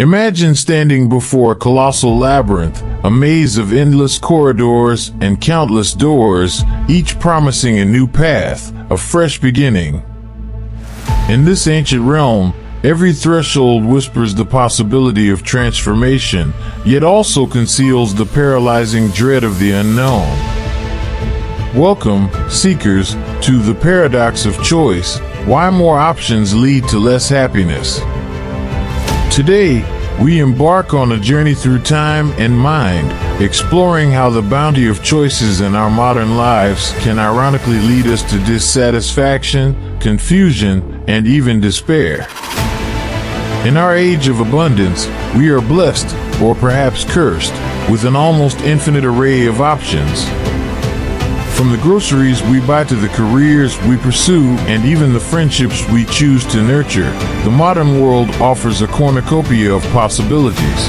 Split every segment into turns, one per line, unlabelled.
Imagine standing before a colossal labyrinth, a maze of endless corridors and countless doors, each promising a new path, a fresh beginning. In this ancient realm, every threshold whispers the possibility of transformation, yet also conceals the paralyzing dread of the unknown. Welcome, seekers, to the paradox of choice, why more options lead to less happiness. Today, we embark on a journey through time and mind, exploring how the bounty of choices in our modern lives can ironically lead us to dissatisfaction, confusion, and even despair. In our age of abundance, we are blessed, or perhaps cursed, with an almost infinite array of options. From the groceries we buy to the careers we pursue and even the friendships we choose to nurture, the modern world offers a cornucopia of possibilities.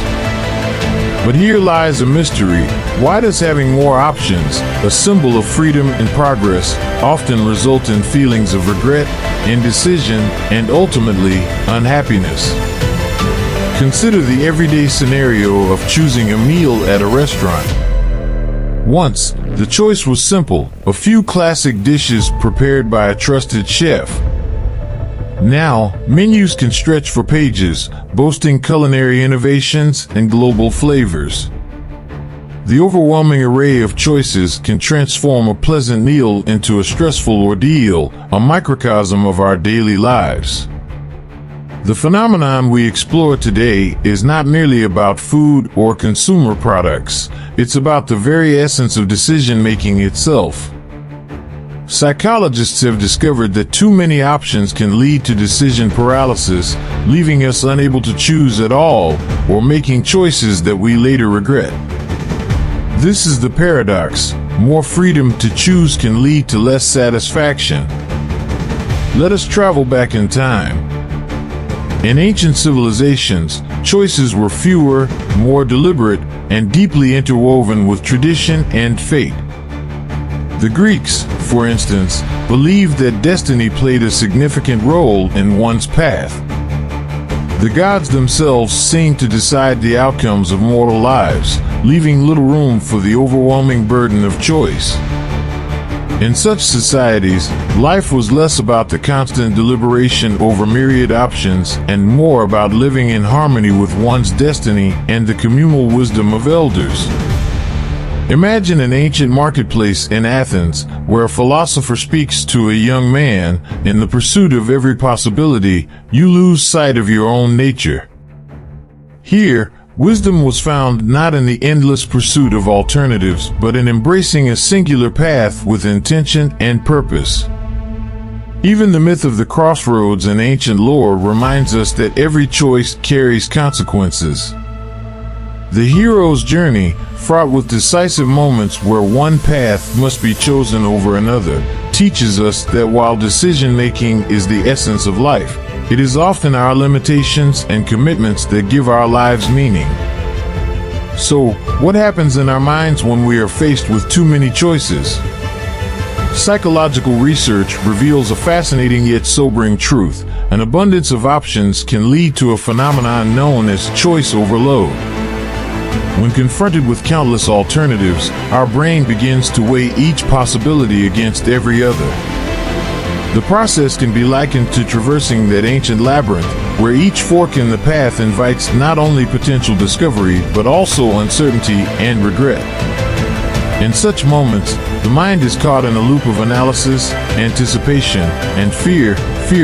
But here lies a mystery. Why does having more options, a symbol of freedom and progress, often result in feelings of regret, indecision, and ultimately, unhappiness? Consider the everyday scenario of choosing a meal at a restaurant. Once, the choice was simple, a few classic dishes prepared by a trusted chef. Now, menus can stretch for pages, boasting culinary innovations and global flavors. The overwhelming array of choices can transform a pleasant meal into a stressful ordeal, a microcosm of our daily lives. The phenomenon we explore today is not merely about food or consumer products, it's about the very essence of decision-making itself. Psychologists have discovered that too many options can lead to decision paralysis, leaving us unable to choose at all, or making choices that we later regret. This is the paradox. More freedom to choose can lead to less satisfaction. Let us travel back in time. In ancient civilizations, choices were fewer, more deliberate, and deeply interwoven with tradition and fate. The Greeks, for instance, believed that destiny played a significant role in one's path. The gods themselves seemed to decide the outcomes of mortal lives, leaving little room for the overwhelming burden of choice. In such societies, life was less about the constant deliberation over myriad options and more about living in harmony with one's destiny and the communal wisdom of elders. Imagine an ancient marketplace in Athens where a philosopher speaks to a young man. In the pursuit of every possibility, you lose sight of your own nature. Here, wisdom was found not in the endless pursuit of alternatives, but in embracing a singular path with intention and purpose. Even the myth of the crossroads in ancient lore reminds us that every choice carries consequences. The hero's journey, fraught with decisive moments where one path must be chosen over another, teaches us that while decision-making is the essence of life, it is often our limitations and commitments that give our lives meaning. So, what happens in our minds when we are faced with too many choices? Psychological research reveals a fascinating yet sobering truth. An abundance of options can lead to a phenomenon known as choice overload. When confronted with countless alternatives, our brain begins to weigh each possibility against every other. The process can be likened to traversing that ancient labyrinth, where each fork in the path invites not only potential discovery, but also uncertainty and regret. In such moments, the mind is caught in a loop of analysis, anticipation, and fear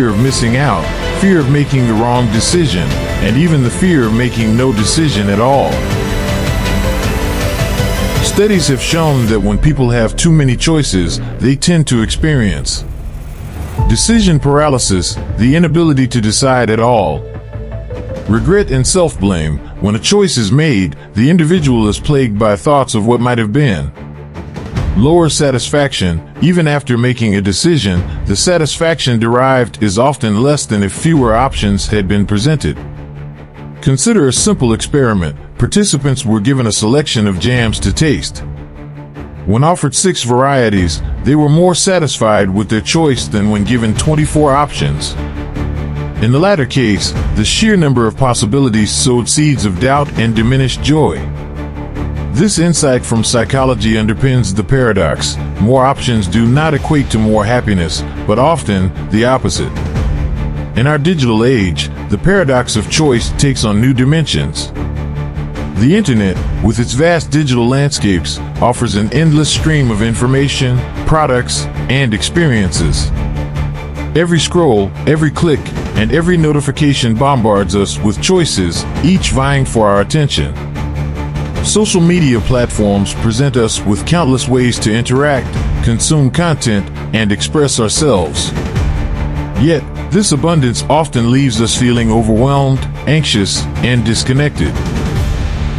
of missing out, fear of making the wrong decision, and even the fear of making no decision at all. Studies have shown that when people have too many choices, they tend to experience decision paralysis, the inability to decide at all. Regret and self-blame. When a choice is made, the individual is plagued by thoughts of what might have been. Lower satisfaction. Even after making a decision, the satisfaction derived is often less than if fewer options had been presented. Consider a simple experiment. Participants were given a selection of jams to taste. When offered 6 varieties, they were more satisfied with their choice than when given 24 options. In the latter case, the sheer number of possibilities sowed seeds of doubt and diminished joy. This insight from psychology underpins the paradox. More options do not equate to more happiness, but often the opposite. In our digital age, the paradox of choice takes on new dimensions. The internet, with its vast digital landscapes, offers an endless stream of information, products, and experiences. Every scroll, every click, and every notification bombards us with choices, each vying for our attention. Social media platforms present us with countless ways to interact, consume content, and express ourselves. Yet, this abundance often leaves us feeling overwhelmed, anxious, and disconnected.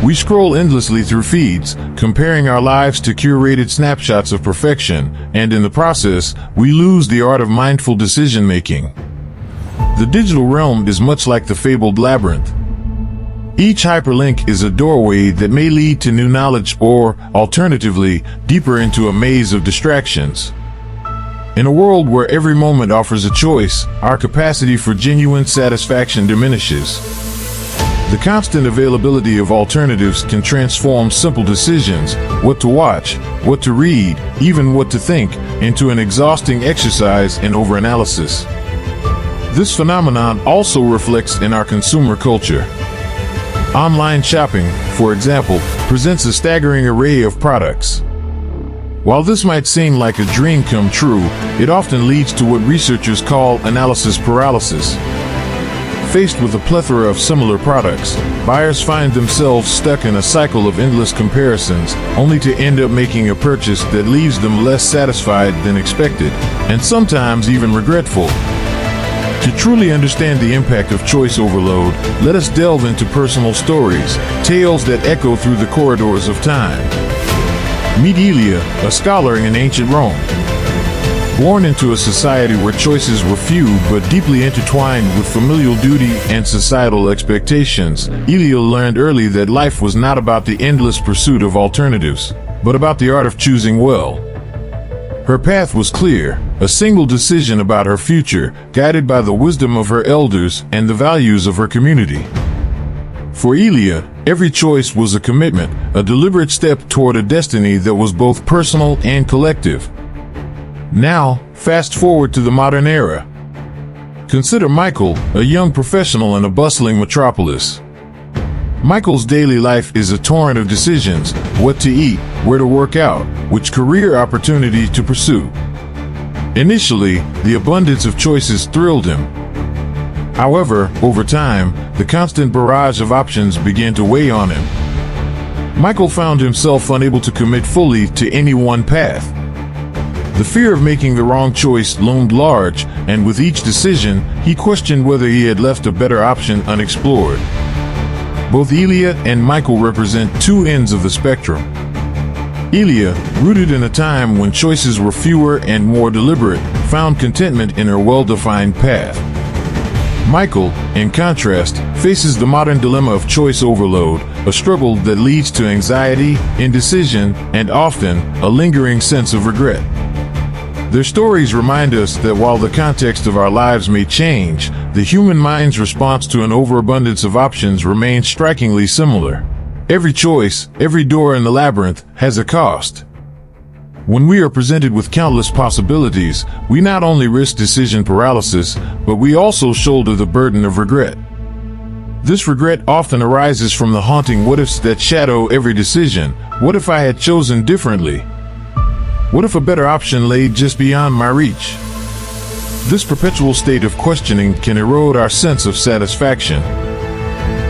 We scroll endlessly through feeds, comparing our lives to curated snapshots of perfection, and in the process, we lose the art of mindful decision-making. The digital realm is much like the fabled Labyrinth. Each hyperlink is a doorway that may lead to new knowledge or, alternatively, deeper into a maze of distractions. In a world where every moment offers a choice, our capacity for genuine satisfaction diminishes. The constant availability of alternatives can transform simple decisions, what to watch, what to read, even what to think, into an exhausting exercise in overanalysis. This phenomenon also reflects in our consumer culture. Online shopping, for example, presents a staggering array of products. While this might seem like a dream come true, it often leads to what researchers call analysis paralysis. Faced with a plethora of similar products, buyers find themselves stuck in a cycle of endless comparisons, only to end up making a purchase that leaves them less satisfied than expected, and sometimes even regretful. To truly understand the impact of choice overload, let us delve into personal stories, tales that echo through the corridors of time. Meet Elia, a scholar in ancient Rome. Born into a society where choices were few but deeply intertwined with familial duty and societal expectations, Elia learned early that life was not about the endless pursuit of alternatives, but about the art of choosing well. Her path was clear, a single decision about her future, guided by the wisdom of her elders and the values of her community. For Elia, every choice was a commitment, a deliberate step toward a destiny that was both personal and collective. Now, fast forward to the modern era. Consider Michael, a young professional in a bustling metropolis. Michael's daily life is a torrent of decisions: what to eat, where to work out, which career opportunity to pursue. Initially, the abundance of choices thrilled him. However, over time, the constant barrage of options began to weigh on him. Michael found himself unable to commit fully to any one path. The fear of making the wrong choice loomed large, and with each decision, he questioned whether he had left a better option unexplored. Both Elia and Michael represent two ends of the spectrum. Elia, rooted in a time when choices were fewer and more deliberate, found contentment in her well-defined path. Michael, in contrast, faces the modern dilemma of choice overload, a struggle that leads to anxiety, indecision, and often a lingering sense of regret. Their stories remind us that while the context of our lives may change, the human mind's response to an overabundance of options remains strikingly similar. Every choice, every door in the labyrinth, has a cost. When we are presented with countless possibilities, we not only risk decision paralysis, but we also shoulder the burden of regret. This regret often arises from the haunting what-ifs that shadow every decision. What if I had chosen differently? What if a better option lay just beyond my reach? This perpetual state of questioning can erode our sense of satisfaction.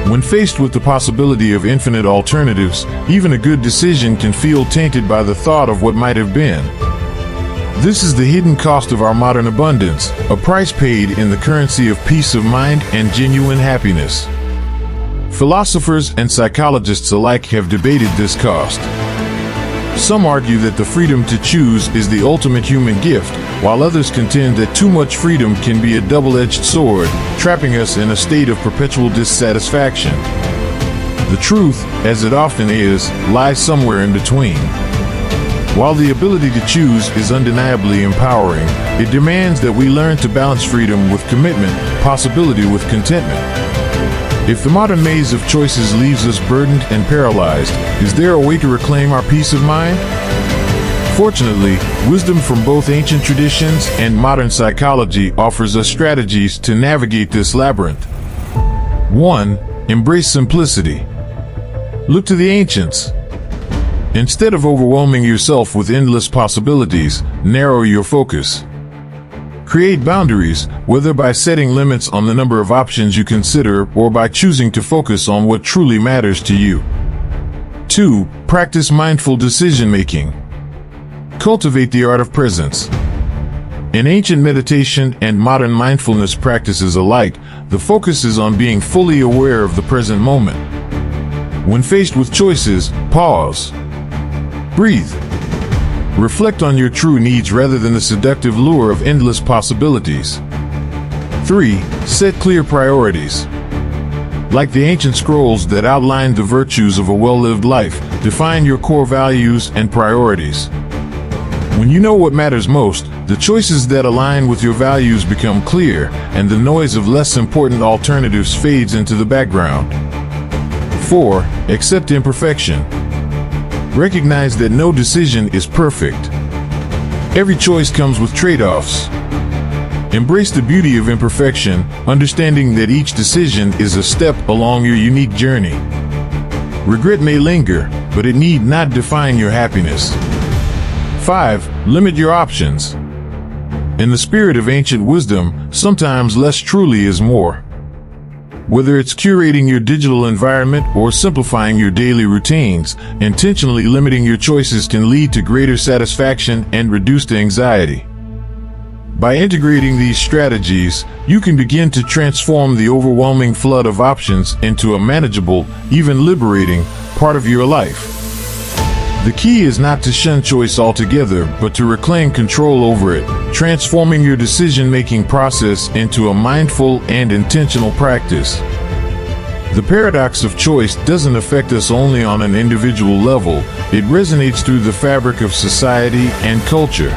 When faced with the possibility of infinite alternatives, even a good decision can feel tainted by the thought of what might have been. This is the hidden cost of our modern abundance, a price paid in the currency of peace of mind and genuine happiness. Philosophers and psychologists alike have debated this cost. Some argue that the freedom to choose is the ultimate human gift, while others contend that too much freedom can be a double-edged sword, trapping us in a state of perpetual dissatisfaction. The truth, as it often is, lies somewhere in between. While the ability to choose is undeniably empowering, it demands that we learn to balance freedom with commitment, possibility with contentment. If the modern maze of choices leaves us burdened and paralyzed, is there a way to reclaim our peace of mind? Fortunately, wisdom from both ancient traditions and modern psychology offers us strategies to navigate this labyrinth. 1. Embrace simplicity. Look to the ancients. Instead of overwhelming yourself with endless possibilities, narrow your focus. Create boundaries, whether by setting limits on the number of options you consider or by choosing to focus on what truly matters to you. 2. Practice mindful decision-making. Cultivate the art of presence. In ancient meditation and modern mindfulness practices alike, the focus is on being fully aware of the present moment. When faced with choices, pause. Breathe. Reflect on your true needs rather than the seductive lure of endless possibilities. 3. Set clear priorities. Like the ancient scrolls that outlined the virtues of a well-lived life, define your core values and priorities. When you know what matters most, the choices that align with your values become clear, and the noise of less important alternatives fades into the background. 4. Accept imperfection. Recognize that no decision is perfect. Every choice comes with trade-offs. Embrace the beauty of imperfection, understanding that each decision is a step along your unique journey. Regret may linger, but it need not define your happiness. 5. Limit your options. In the spirit of ancient wisdom, sometimes less truly is more. Whether it's curating your digital environment or simplifying your daily routines, intentionally limiting your choices can lead to greater satisfaction and reduced anxiety. By integrating these strategies, you can begin to transform the overwhelming flood of options into a manageable, even liberating, part of your life. The key is not to shun choice altogether, but to reclaim control over it, transforming your decision-making process into a mindful and intentional practice. The paradox of choice doesn't affect us only on an individual level, it resonates through the fabric of society and culture.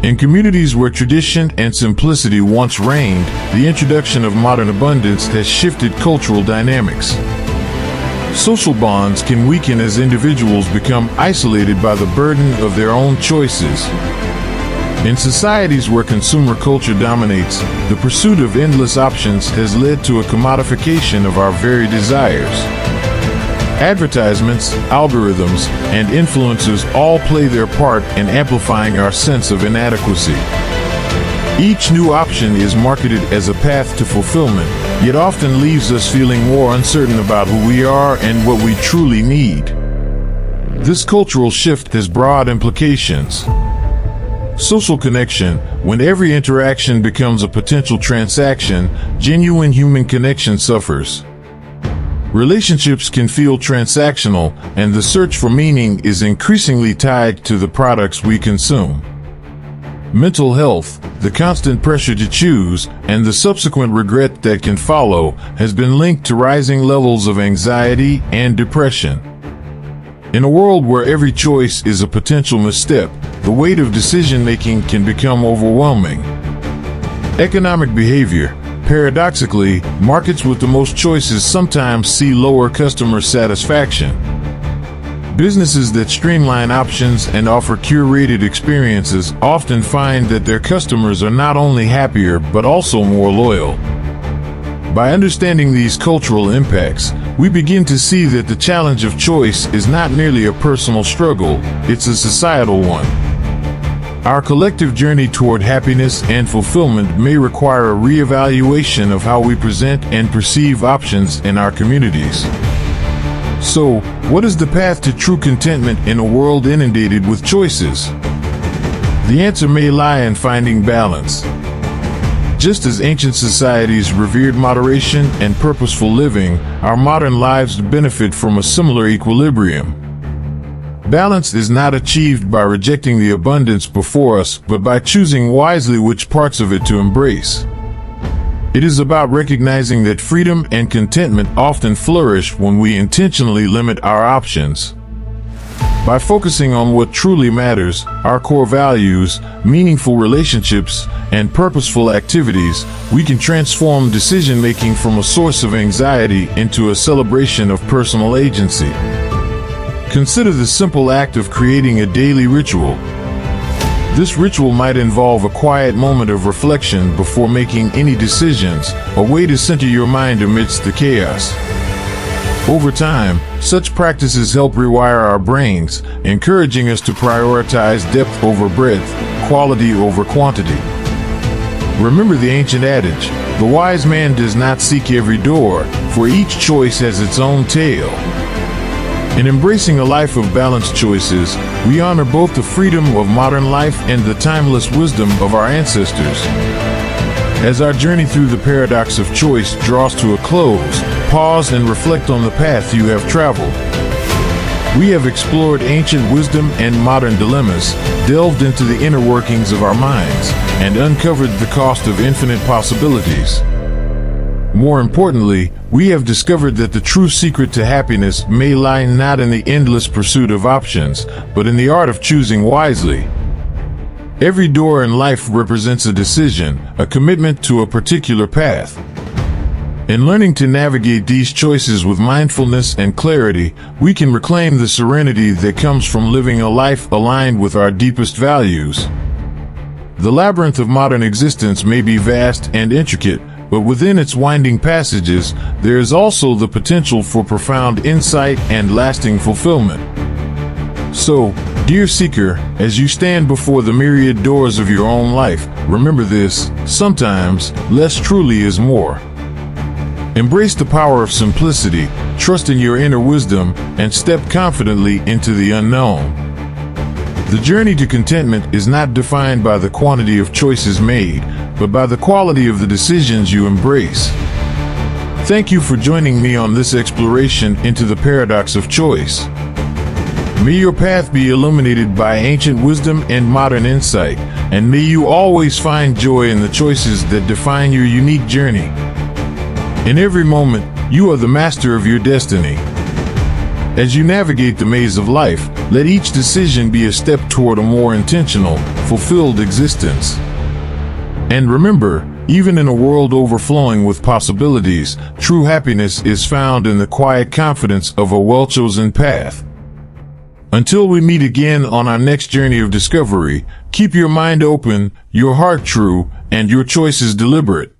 In communities where tradition and simplicity once reigned, the introduction of modern abundance has shifted cultural dynamics. Social bonds can weaken as individuals become isolated by the burden of their own choices. In societies where consumer culture dominates, the pursuit of endless options has led to a commodification of our very desires. Advertisements, algorithms, and influencers all play their part in amplifying our sense of inadequacy. Each new option is marketed as a path to fulfillment, yet often leaves us feeling more uncertain about who we are and what we truly need. This cultural shift has broad implications. Social connection. When every interaction becomes a potential transaction, genuine human connection suffers. Relationships can feel transactional, and the search for meaning is increasingly tied to the products we consume. Mental health, the constant pressure to choose, and the subsequent regret that can follow, has been linked to rising levels of anxiety and depression. In a world where every choice is a potential misstep, the weight of decision-making can become overwhelming. Economic behavior. Paradoxically, markets with the most choices sometimes see lower customer satisfaction. Businesses that streamline options and offer curated experiences often find that their customers are not only happier but also more loyal. By understanding these cultural impacts, we begin to see that the challenge of choice is not merely a personal struggle, it's a societal one. Our collective journey toward happiness and fulfillment may require a reevaluation of how we present and perceive options in our communities. So, what is the path to true contentment in a world inundated with choices? The answer may lie in finding balance. Just as ancient societies revered moderation and purposeful living, our modern lives benefit from a similar equilibrium. Balance is not achieved by rejecting the abundance before us, but by choosing wisely which parts of it to embrace. It is about recognizing that freedom and contentment often flourish when we intentionally limit our options. By focusing on what truly matters, our core values, meaningful relationships, and purposeful activities, we can transform decision-making from a source of anxiety into a celebration of personal agency. Consider the simple act of creating a daily ritual. This ritual might involve a quiet moment of reflection before making any decisions, a way to center your mind amidst the chaos. Over time, such practices help rewire our brains, encouraging us to prioritize depth over breadth, quality over quantity. Remember the ancient adage, the wise man does not seek every door, for each choice has its own tale. In embracing a life of balanced choices, we honor both the freedom of modern life and the timeless wisdom of our ancestors. As our journey through the paradox of choice draws to a close, pause and reflect on the path you have traveled. We have explored ancient wisdom and modern dilemmas, delved into the inner workings of our minds, and uncovered the cost of infinite possibilities. More importantly, we have discovered that the true secret to happiness may lie not in the endless pursuit of options, but in the art of choosing wisely. Every door in life represents a decision, a commitment to a particular path. In learning to navigate these choices with mindfulness and clarity, we can reclaim the serenity that comes from living a life aligned with our deepest values. The labyrinth of modern existence may be vast and intricate, but within its winding passages, there is also the potential for profound insight and lasting fulfillment. So, dear seeker, as you stand before the myriad doors of your own life, remember this: sometimes, less truly is more. Embrace the power of simplicity, trust in your inner wisdom, and step confidently into the unknown. The journey to contentment is not defined by the quantity of choices made, but by the quality of the decisions you embrace. Thank you for joining me on this exploration into the paradox of choice. May your path be illuminated by ancient wisdom and modern insight, and may you always find joy in the choices that define your unique journey. In every moment, you are the master of your destiny. As you navigate the maze of life, let each decision be a step toward a more intentional, fulfilled existence. And remember, even in a world overflowing with possibilities, true happiness is found in the quiet confidence of a well-chosen path. Until we meet again on our next journey of discovery, keep your mind open, your heart true, and your choices deliberate.